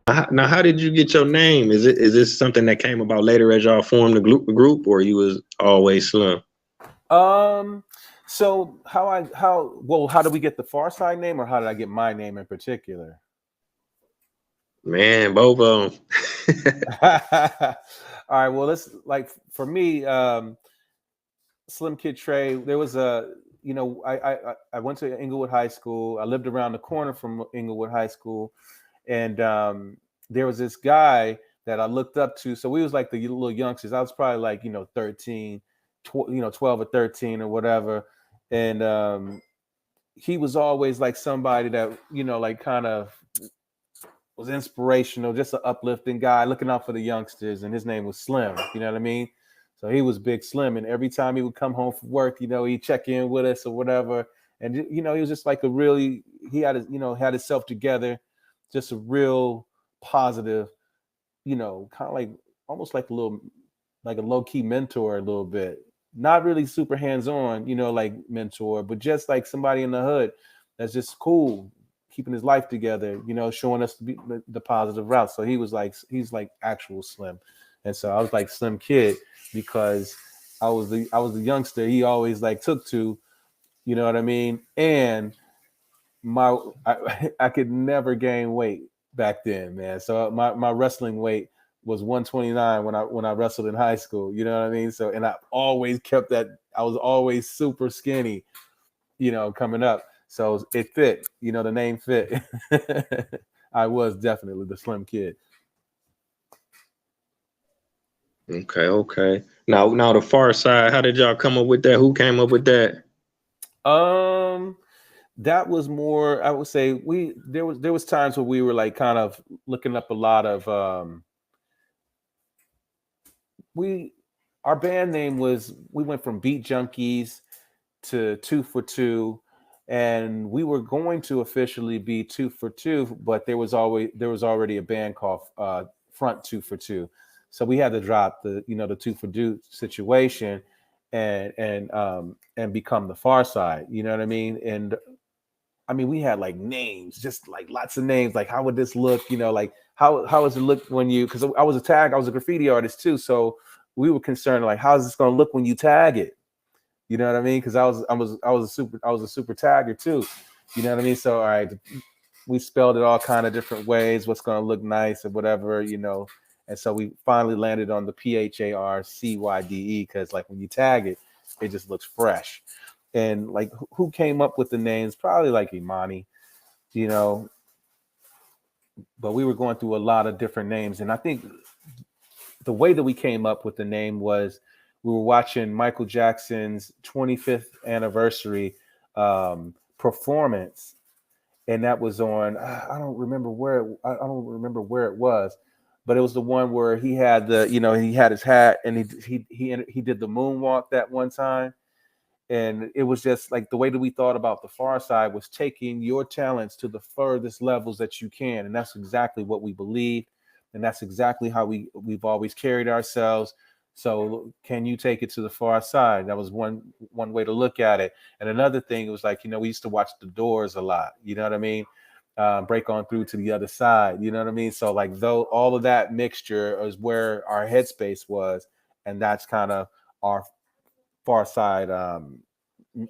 Now, how did you get your name? Is this something that came about later as y'all formed the group, or you was always Slim? Um, so how did we get the Pharcyde name, or how did I get my name in particular? Man, both of them. All right. Well, let's like for me, Slimkid3. There was a I went to Inglewood High School. I lived around the corner from Inglewood High School, and there was this guy that I looked up to. So we was like the little youngsters. I was probably like 13, 12 or 13 or whatever, and he was always like somebody that like kind of was inspirational, just an uplifting guy, looking out for the youngsters. And his name was Slim. You know what I mean? So he was Big Slim, and every time he would come home from work, he'd check in with us or whatever. And he was just like he had had himself together, just a real positive, kind of like almost like a low key mentor a little bit. Not really super hands on, like mentor, but just like somebody in the hood that's just cool, keeping his life together, showing us the positive route. So he's like actual Slim, and so I was like Slim Kid because I was the youngster he always like took to, you know what I mean? And I could never gain weight back then, man. So my wrestling weight was 129 when I wrestled in high school. You know what I mean? So and I always kept that. I was always super skinny, coming up. So it fit. The name fit. I was definitely the Slim Kid. Okay. Now the Far Side. How did y'all come up with that? Who came up with that? Um, that was more. I would say there was times where we were like kind of looking up a lot of we our band name was we went from Beat Junkies to 2 for 2, and we were going to officially be 2 for 2, but there was already a band called Front 2 for 2, so we had to drop the 2 for 2 situation and become the Far Side. You know what I mean? And I mean, we had like names, just like lots of names. Like, how would this look? Like how does it look when you? Because I was a graffiti artist too, so we were concerned like, how's this going to look when you tag it? You know what I mean? Because I was a super tagger too. You know what I mean? So all right, we spelled it all kind of different ways. What's going to look nice or whatever. And so we finally landed on the Pharcyde because like when you tag it, it just looks fresh. And like who came up with the names? Probably like Imani, you know. But we were going through a lot of different names, and I think the way that we came up with the name was we were watching Michael Jackson's 25th anniversary performance, and that was on. I don't remember where it was, but it was the one where he had he had his hat and he did the moonwalk that one time. And it was just like the way that we thought about the Far Side was taking your talents to the furthest levels that you can, and that's exactly what we believe, and that's exactly how we've always carried ourselves. So can you take it to the Far Side? That was one way to look at it. And another thing, it was like we used to watch The Doors a lot. You know what I mean? Break on through to the other side. You know what I mean? So like though all of that mixture is where our headspace was, and that's kind of our Far Side,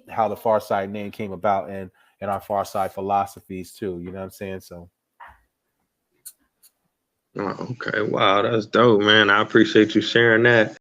how the Far Side name came about, and our Far Side philosophies too. You know what I'm saying? So Oh, okay. Wow, that's dope, man. I appreciate you sharing that.